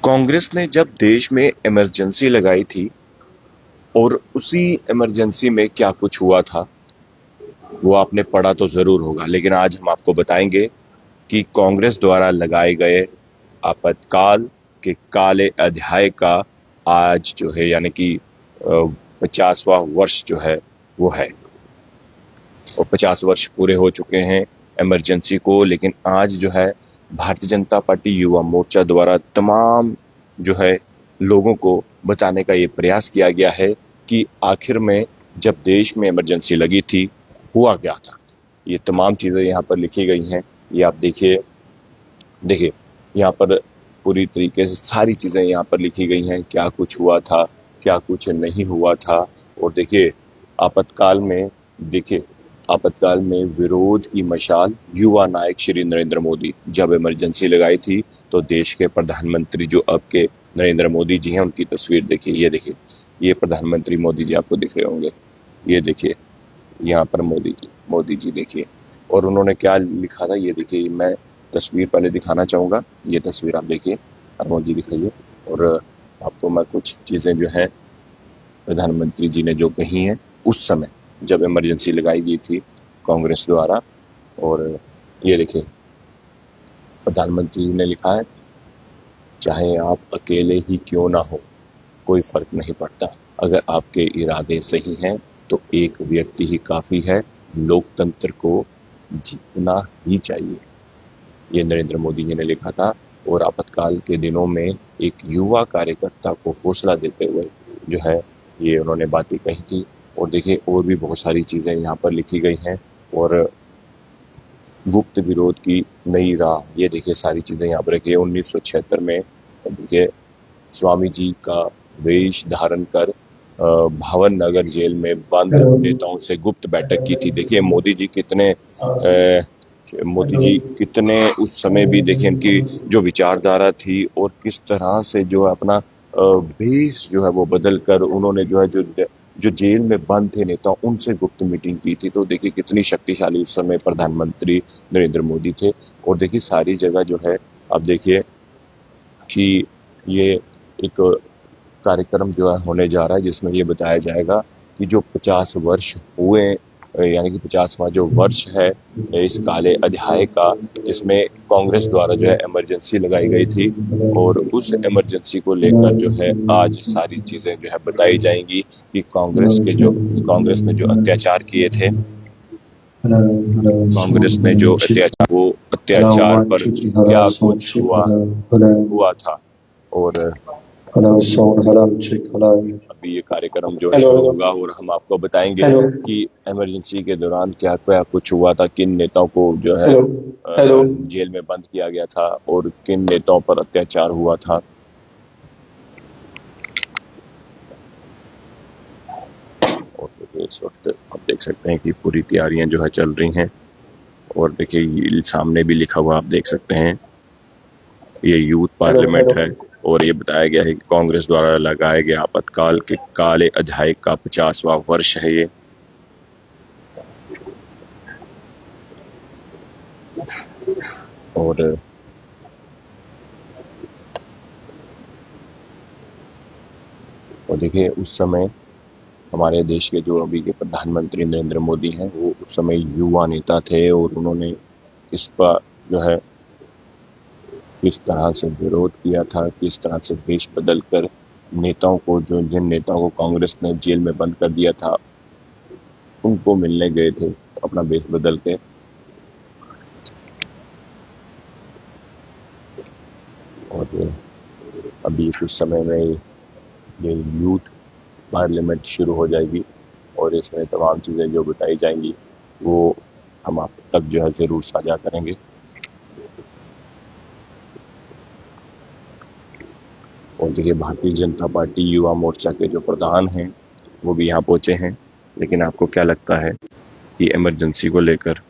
कांग्रेस ने जब देश में इमरजेंसी लगाई थी और उसी इमरजेंसी में क्या कुछ हुआ था वो आपने पढ़ा तो जरूर होगा, लेकिन आज हम आपको बताएंगे कि कांग्रेस द्वारा लगाए गए आपातकाल के काले अध्याय का आज जो है यानी कि 50वां वर्ष जो है वो है। और 50 वर्ष पूरे हो चुके हैं इमरजेंसी को, लेकिन आज जो है भारतीय जनता पार्टी युवा मोर्चा द्वारा तमाम जो है लोगों को बताने का ये प्रयास किया गया है कि आखिर में जब देश में इमरजेंसी लगी थी हुआ क्या था। ये तमाम चीजें यहाँ पर लिखी गई हैं। ये आप देखिए देखिए यहाँ पर पूरी तरीके से सारी चीजें यहाँ पर लिखी गई हैं, क्या कुछ हुआ था, क्या कुछ नहीं हुआ था। और देखिए आपातकाल में देखिए आपातकाल में विरोध की मशाल युवा नायक श्री नरेंद्र मोदी। जब इमरजेंसी लगाई थी तो देश के प्रधानमंत्री जो अब के नरेंद्र मोदी जी हैं उनकी तस्वीर देखिए। ये देखिए, ये प्रधानमंत्री मोदी जी आपको दिख रहे होंगे। ये देखिए यहाँ पर मोदी जी देखिए। और उन्होंने क्या लिखा था ये देखिए, मैं तस्वीर पहले दिखाना चाहूंगा। ये तस्वीर आप देखिए और मोदी दिखाइए। और आपको मैं कुछ चीजें जो है प्रधानमंत्री जी ने जो कही हैं उस समय जब इमरजेंसी लगाई गई थी कांग्रेस द्वारा। और ये देखिए प्रधानमंत्री जी ने लिखा है, चाहे आप अकेले ही क्यों ना हो कोई फर्क नहीं पड़ता, अगर आपके इरादे सही हैं तो एक व्यक्ति ही काफी है, लोकतंत्र को जीतना ही चाहिए। ये नरेंद्र मोदी जी ने लिखा था। और आपातकाल के दिनों में एक युवा कार्यकर्ता को हौसला देते हुए जो है ये उन्होंने बातें कही थी। और देखिए और भी बहुत सारी चीजें यहाँ पर लिखी गई हैं। और गुप्त विरोध की नई राह, ये देखिए सारी चीजें यहाँ पर रखी है। 1976 में देखिए स्वामी जी का वेश धारण कर भावन नगर जेल में बंद नेताओं से गुप्त बैठक की थी। देखिए मोदी जी कितने उस समय भी देखिए इनकी जो विचारधारा थी और किस तरह से जो है अपना भेष जो है वो बदल कर उन्होंने जो है जो जेल में बंद थे नेता उनसे गुप्त मीटिंग की थी। तो देखिए कितनी शक्तिशाली उस समय प्रधानमंत्री नरेंद्र मोदी थे। और देखिए सारी जगह जो है अब देखिए कि ये एक कार्यक्रम जो है होने जा रहा है जिसमें ये बताया जाएगा कि जो 50 वर्ष हुए यानी कि 50वां जो वर्ष है इस काले अध्याय का, जिसमें कांग्रेस द्वारा जो है इमरजेंसी लगाई गई थी। और उस इमरजेंसी को लेकर जो है आज सारी चीजें जो है बताई जाएंगी कि कांग्रेस ने जो अत्याचार किए थे, कांग्रेस ने जो अत्याचार वो अत्याचार पर क्या कुछ हुआ था। और अभी ये कार्यक्रम जो है शुरू होगा और हम आपको बताएंगे कि इमरजेंसी के दौरान क्या क्या कुछ हुआ था, किन नेताओं को जो है जेल में बंद किया गया था और किन नेताओं पर अत्याचार हुआ था। और देखिए इस वक्त आप देख सकते हैं कि पूरी तैयारियां जो है चल रही हैं। और देखिए ये सामने भी लिखा हुआ आप देख सकते हैं, ये यूथ पार्लियामेंट है। और ये बताया गया है कि कांग्रेस द्वारा लगाए गए आपातकाल के काले अध्याय का 50वां वर्ष है ये। और देखिए उस समय हमारे देश के जो अभी के प्रधानमंत्री नरेंद्र मोदी हैं वो उस समय युवा नेता थे और उन्होंने इस पर जो है किस तरह से विरोध किया था, किस तरह से वेश बदल कर नेताओं को जिन नेताओं को कांग्रेस ने जेल में बंद कर दिया था उनको मिलने गए थे अपना वेश बदल के। और अभी कुछ समय में ये यूथ पार्लियामेंट शुरू हो जाएगी और इसमें तमाम चीज़ें जो बताई जाएंगी वो हम आप तक जो है ज़रूर साझा करेंगे। और देखिए भारतीय जनता पार्टी युवा मोर्चा के जो प्रधान हैं वो भी यहाँ पहुंचे हैं। लेकिन आपको क्या लगता है कि इमरजेंसी को लेकर,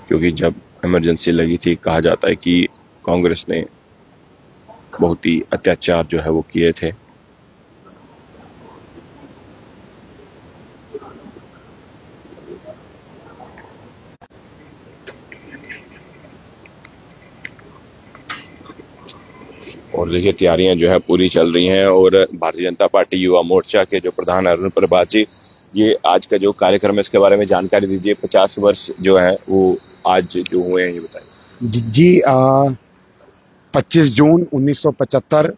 क्योंकि जब इमरजेंसी लगी थी कहा जाता है कि कांग्रेस ने बहुत ही अत्याचार जो है वो किए थे। और देखिए तैयारियां जो है पूरी चल रही हैं और भारतीय जनता पार्टी युवा मोर्चा के जो प्रधान अरुण प्रभात जी, ये आज का जो कार्यक्रम है इसके बारे में जानकारी दीजिए। 50 वर्ष जो है वो आज जो हुए हैं ये बताइए। जी 25 जून 1975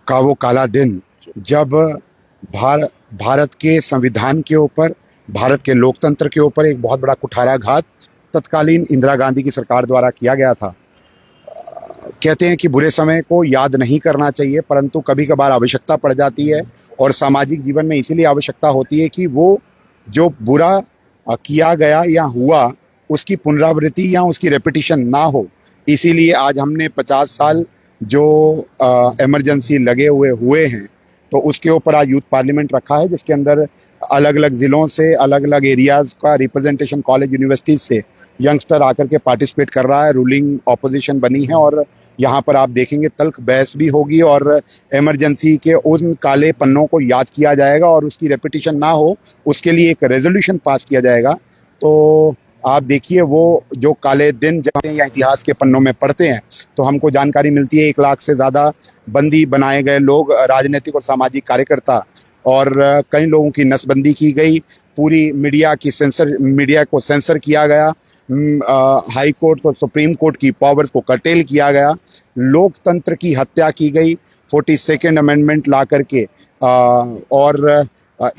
का वो काला दिन, जब भारत के संविधान के ऊपर, भारत के लोकतंत्र के ऊपर एक बहुत बड़ा कुठाराघात तत्कालीन इंदिरा गांधी की सरकार द्वारा किया गया था। कहते हैं कि बुरे समय को याद नहीं करना चाहिए, परंतु कभी कभार आवश्यकता पड़ जाती है और सामाजिक जीवन में इसीलिए आवश्यकता होती है कि वो जो बुरा किया गया या हुआ उसकी पुनरावृत्ति या उसकी रेपिटिशन ना हो। इसीलिए आज हमने 50 साल जो इमरजेंसी लगे हुए हैं, तो उसके ऊपर आज यूथ पार्लियामेंट रखा है, जिसके अंदर अलग अलग जिलों से, अलग अलग एरियाज का रिप्रेजेंटेशन, कॉलेज यूनिवर्सिटीज से यंगस्टर आकर के पार्टिसिपेट कर रहा है। रूलिंग ऑपोजिशन बनी है और यहाँ पर आप देखेंगे तल्ख बहस भी होगी और इमरजेंसी के उन काले पन्नों को याद किया जाएगा और उसकी रेपिटिशन ना हो उसके लिए एक रेजोल्यूशन पास किया जाएगा। तो आप देखिए, वो जो काले दिन जब या इतिहास के पन्नों में पढ़ते हैं तो हमको जानकारी मिलती है 1 लाख से ज्यादा बंदी बनाए गए लोग, राजनीतिक और सामाजिक कार्यकर्ता, और कई लोगों की नसबंदी की गई। पूरी मीडिया को सेंसर किया गया। हाई कोर्ट और सुप्रीम कोर्ट की पावर्स को कर्टेल किया गया। लोकतंत्र की हत्या की गई 42nd अमेंडमेंट ला करके, और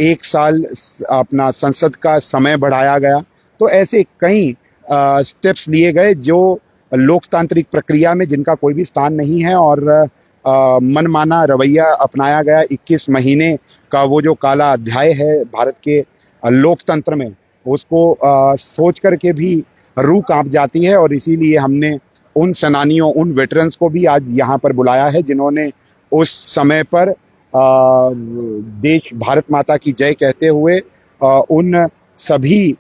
1 साल अपना संसद का समय बढ़ाया गया। तो ऐसे कई स्टेप्स लिए गए जो लोकतांत्रिक प्रक्रिया में जिनका कोई भी स्थान नहीं है, और मनमाना रवैया अपनाया गया। 21 महीने का वो जो काला अध्याय है भारत के लोकतंत्र में, उसको सोच करके भी रूह कांप जाती है। और इसीलिए हमने उन सेनानियों, उन वेटरन्स को भी आज यहाँ पर बुलाया है जिन्होंने उस समय पर देश भारत माता की जय कहते हुए उन सभी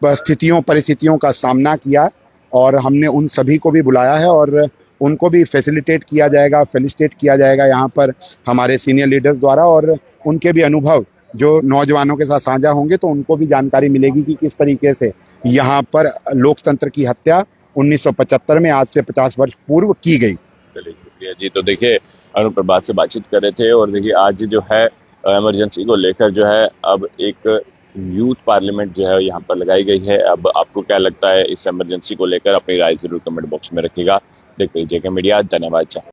परिस्थितियों का सामना किया। और हमने उन सभी को भी बुलाया है और उनको भी फेसिलिटेट किया जाएगा, फेलिसिटेट किया जाएगा यहाँ पर हमारे सीनियर लीडर्स द्वारा, और उनके भी अनुभव जो नौजवानों के साथ साझा होंगे तो उनको भी जानकारी मिलेगी कि किस तरीके से यहाँ पर लोकतंत्र की हत्या 1975 में, आज से 50 वर्ष पूर्व की गई। चलिए शुक्रिया जी। तो देखिए अरुण प्रभात से बातचीत कर रहे थे और देखिए आज जो है इमरजेंसी को लेकर जो है अब एक यूथ पार्लियामेंट जो है यहाँ पर लगाई गई है। अब आपको क्या लगता है इस इमरजेंसी को लेकर, अपनी राय जरूर कमेंट बॉक्स में रखिएगा। देखते रहिए जेके मीडिया। धन्यवाद।